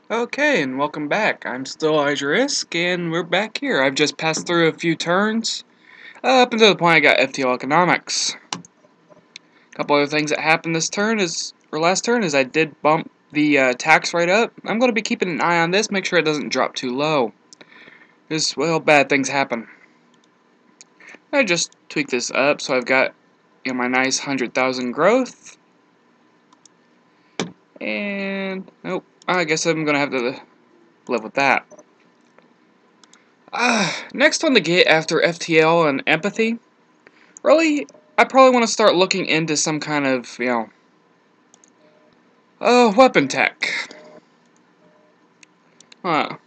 Okay, and welcome back. I'm still Iejir, and we're back here. I've just passed through a few turns, up until the point I got FTL economics. A couple other things that happened this turn last turn is I did bump the tax rate up. I'm going to be keeping an eye on this, make sure it doesn't drop too low. Because, well, bad things happen. I just tweak this up, so I've got my nice 100,000 growth. And, nope, I guess I'm going to have to live with that. Next one to get after FTL and empathy. Really, I probably want to start looking into some kind of, weapon tech. Huh.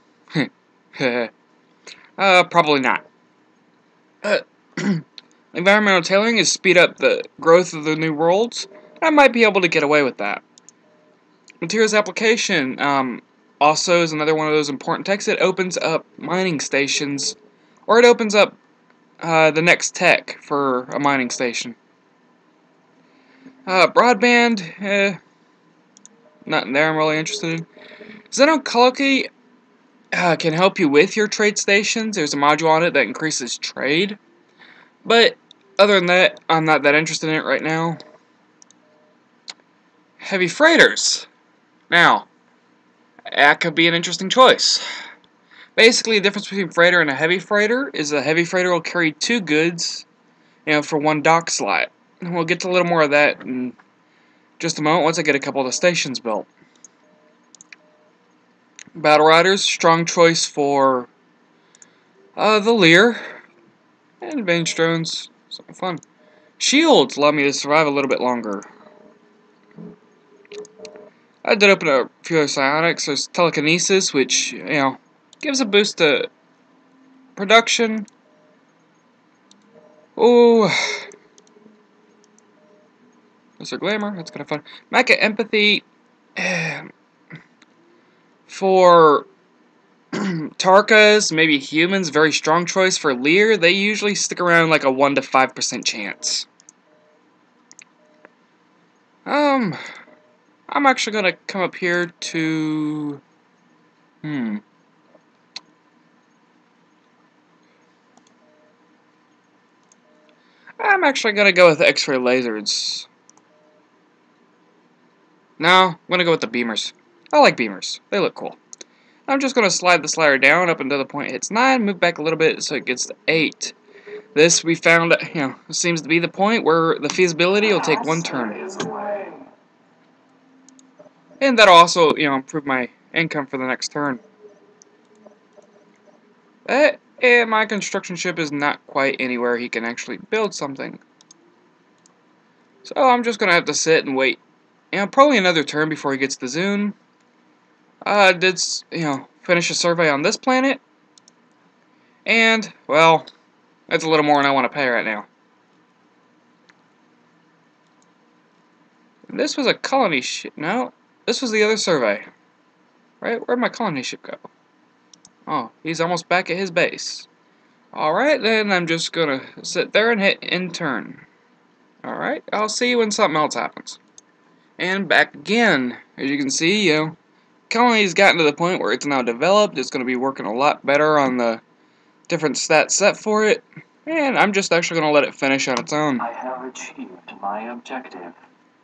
Probably not. Uh, environmental tailoring is speed up the growth of the new worlds. I might be able to get away with that. Materials application, also is another one of those important techs. It opens up mining stations, or it opens up the next tech for a mining station. Broadband, nothing there I'm really interested in. Xenocolloquy can help you with your trade stations. There's a module on it that increases trade. But other than that, I'm not that interested in it right now. Heavy freighters. Now, that could be an interesting choice. Basically, the difference between freighter and a heavy freighter is a heavy freighter will carry two goods, for one dock slot. And we'll get to a little more of that in just a moment once I get a couple of the stations built. Battle Riders, strong choice for the Lear. And Advanced drones, something fun. Shields allow me to survive a little bit longer. I did open a few other psionics. There's telekinesis, which, gives a boost to production. Oh, Mr. Glamour, that's kind of fun. Mecha Empathy, for Tarkas, maybe humans, very strong choice. For Lear, they usually stick around like a 1 to 5% chance. I'm actually gonna come up here to I'm actually gonna go with X-ray lasers. No, I'm gonna go with the beamers. I like beamers. They look cool. I'm just gonna slide the slider down up until the point it hits 9, move back a little bit so it gets to 8. This we found, seems to be the point where the feasibility will take one turn. And that'll also, improve my income for the next turn. And my construction ship is not quite anywhere he can actually build something. So I'm just gonna have to sit and wait. Probably another turn before he gets the Zune. Did, finish a survey on this planet. And, well, that's a little more than I want to pay right now. This was a colony ship. No, this was the other survey. Right? Where'd my colony ship go? Oh, he's almost back at his base. Alright, then I'm just gonna sit there and hit end turn. Alright, I'll see you when something else happens. And back again. As you can see, colony's gotten to the point where it's now developed. It's gonna be working a lot better on the different stats set for it. And I'm just actually gonna let it finish on its own. I have achieved my objective.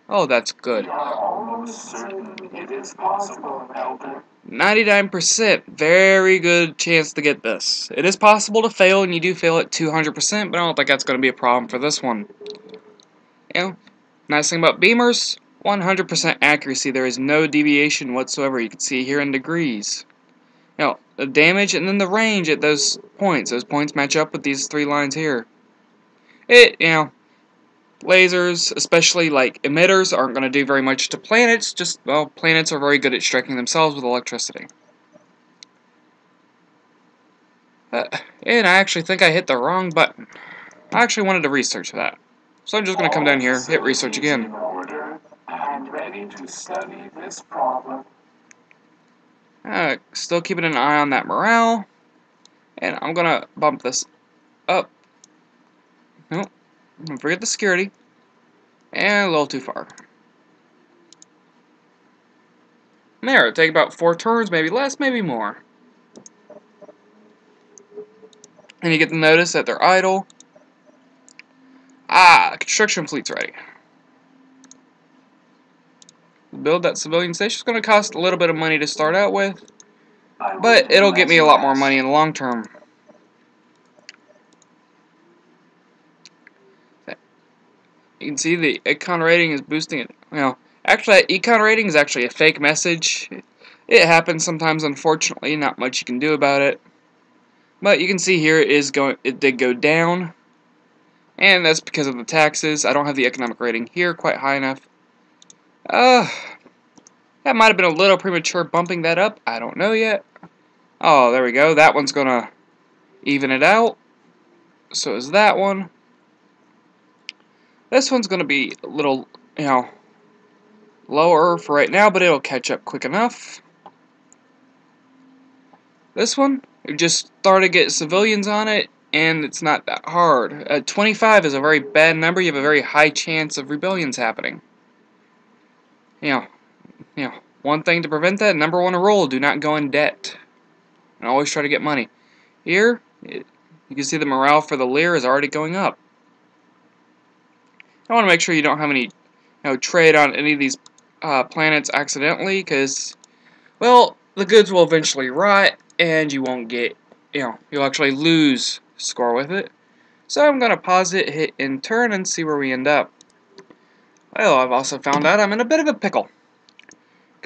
Oh, that's good. We are almost certain it is possible, Elder. 99%. Very good chance to get this. It is possible to fail, and you do fail at 200%, but I don't think that's going to be a problem for this one. Nice thing about beamers, 100% accuracy. There is no deviation whatsoever. You can see here in degrees. The damage and then the range at those points. Those points match up with these three lines here. Lasers, especially like emitters, aren't going to do very much to planets. Planets are very good at striking themselves with electricity. And I actually think I hit the wrong button. I actually wanted to research that. So I'm just going to come down here, hit research again. I'm ready to study this problem. Still keeping an eye on that morale. And I'm going to bump this up. Nope. Don't forget the security. And a little too far. There, it'll take about 4 turns, maybe less, maybe more. And you get the notice that they're idle. Ah, construction fleet's ready. Build that civilian station is going to cost a little bit of money to start out with, but it'll get me a lot more money in the long term. You can see the econ rating is boosting it. Actually, that econ rating is actually a fake message. It happens sometimes, unfortunately. Not much you can do about it. But you can see here it did go down, and that's because of the taxes. I don't have the economic rating here quite high enough. That might have been a little premature bumping that up. I don't know yet. Oh, there we go. That one's gonna even it out. So is that one. This one's gonna be a little, lower for right now, but it'll catch up quick enough. This one, we just started to get civilians on it, and it's not that hard. 25 is a very bad number. You have a very high chance of rebellions happening. One thing to prevent that, number 1 rule, do not go in debt. And always try to get money. Here, you can see the morale for the lira is already going up. I want to make sure you don't have any trade on any of these planets accidentally, because, well, the goods will eventually rot, and you won't get, you'll actually lose score with it. So I'm going to pause it, hit in turn, and see where we end up. Well, I've also found out I'm in a bit of a pickle.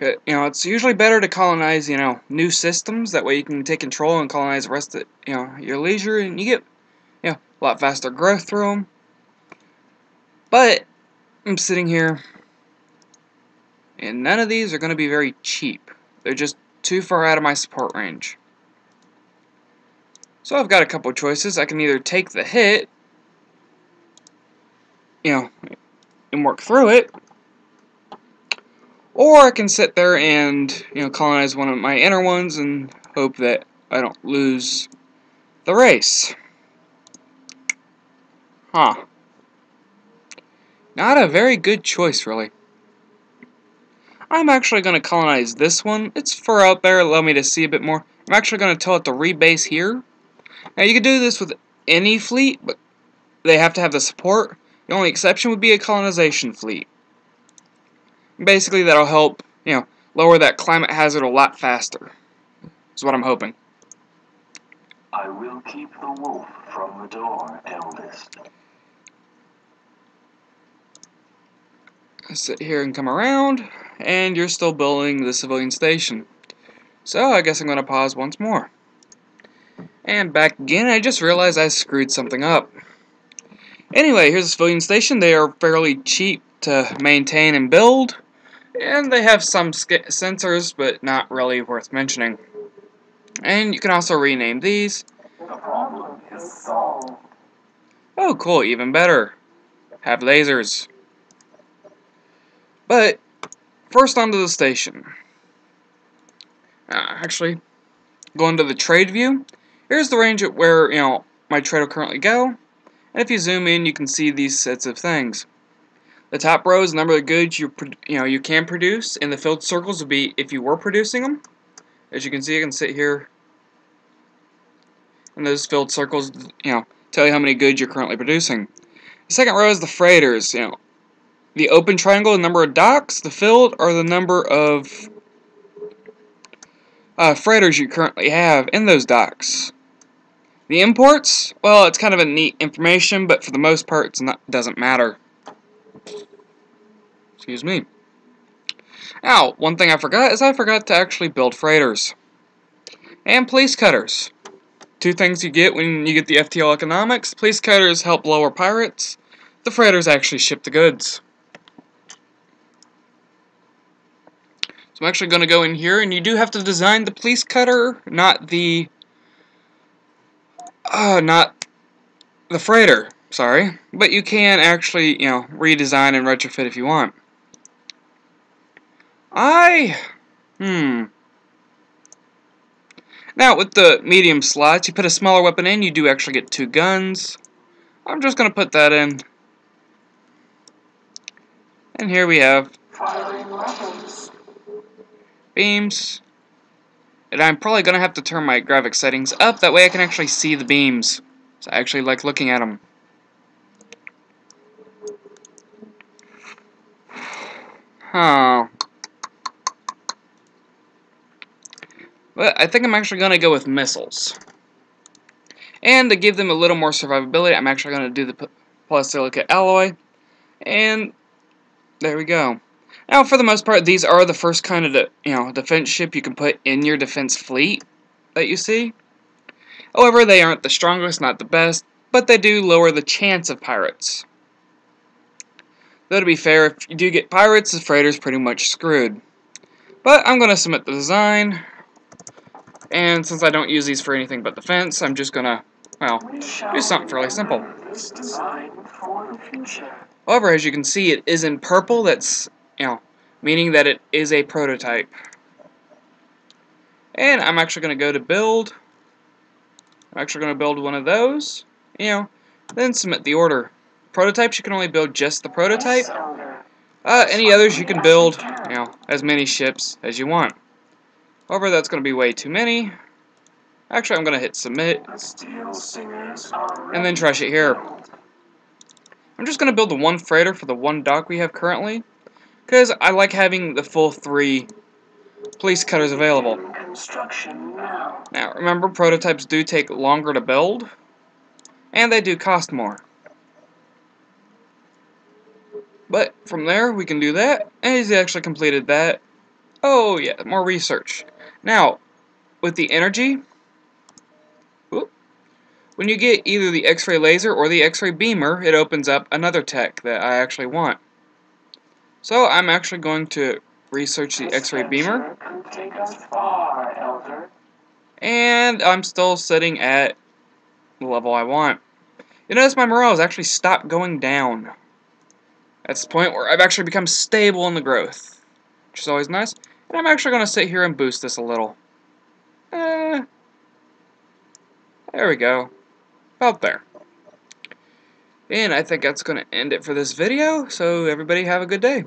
It's usually better to colonize, new systems. That way you can take control and colonize the rest of, your leisure, and you get, a lot faster growth through them. But I'm sitting here, and none of these are going to be very cheap. They're just too far out of my support range. So I've got a couple of choices. I can either take the hit, and work through it, or I can sit there and, colonize one of my inner ones and hope that I don't lose the race. Huh. Not a very good choice, really. I'm actually going to colonize this one. It's far out there, allow me to see a bit more. I'm actually going to tell it to rebase here. Now, you can do this with any fleet, but they have to have the support. The only exception would be a colonization fleet. Basically, that'll help, lower that climate hazard a lot faster. Is what I'm hoping. I will keep the wolf from the door, eldest. Sit here and come around, and you're still building the civilian station. So I guess I'm going to pause once more. And back again, I just realized I screwed something up. Anyway, here's the civilian station. They are fairly cheap to maintain and build, and they have some sensors, but not really worth mentioning. And you can also rename these. The problem is solved. Oh, cool, even better. Have lasers. But, first onto the station. Actually, going to the trade view. Here's the range at where, my trade will currently go. And if you zoom in, you can see these sets of things. The top row is the number of goods you can produce, and the filled circles would be if you were producing them. As you can see, I can sit here, and those filled circles, tell you how many goods you're currently producing. The second row is the freighters. The open triangle, the number of docks. The filled are the number of freighters you currently have in those docks. The imports, well, it's kind of a neat information, but for the most part, it doesn't matter. Excuse me. Now, one thing I forgot is I forgot to actually build freighters. And police cutters. 2 things you get when you get the FTL economics. Police cutters help lower pirates. The freighters actually ship the goods. So I'm actually going to go in here, and you do have to design the police cutter, not the freighter, sorry. But you can actually, redesign and retrofit if you want. Now, with the medium slots, you put a smaller weapon in, you do actually get 2 guns. I'm just going to put that in. And here we have. Firing weapons. beams. And I'm probably going to have to turn my graphics settings up, that way I can actually see the beams. So I actually like looking at them. Huh. But I think I'm actually going to go with missiles. And to give them a little more survivability, I'm actually going to do the polysilicate alloy. And there we go. Now, for the most part, these are the first kind of defense ship you can put in your defense fleet that you see. However, they aren't the strongest, not the best, but they do lower the chance of pirates. Though to be fair, if you do get pirates, the freighter's pretty much screwed. But I'm going to submit the design, and since I don't use these for anything but defense, I'm just going to, well, do something fairly simple. However, as you can see, it is in purple. That's, meaning that it is a prototype. And I'm actually going to go to build. I'm actually going to build one of those, then submit the order. Prototypes, you can only build just the prototype. Any others, you can build, as many ships as you want. However, that's going to be way too many. Actually, I'm going to hit submit, and then trash it here. I'm just going to build the one freighter for the one dock we have currently, because I like having the full 3 police cutters available. Now, remember, prototypes do take longer to build, and they do cost more. But from there, we can do that, and he's actually completed that. Oh yeah, more research. Now, with the energy, when you get either the X-ray laser or the X-ray beamer, it opens up another tech that I actually want. So I'm actually going to research the X-ray beamer. And I'm still sitting at the level I want. You notice my morale has actually stopped going down. That's the point where I've actually become stable in the growth, which is always nice. And I'm actually going to sit here and boost this a little. There we go. About there. And I think that's going to end it for this video, so everybody have a good day.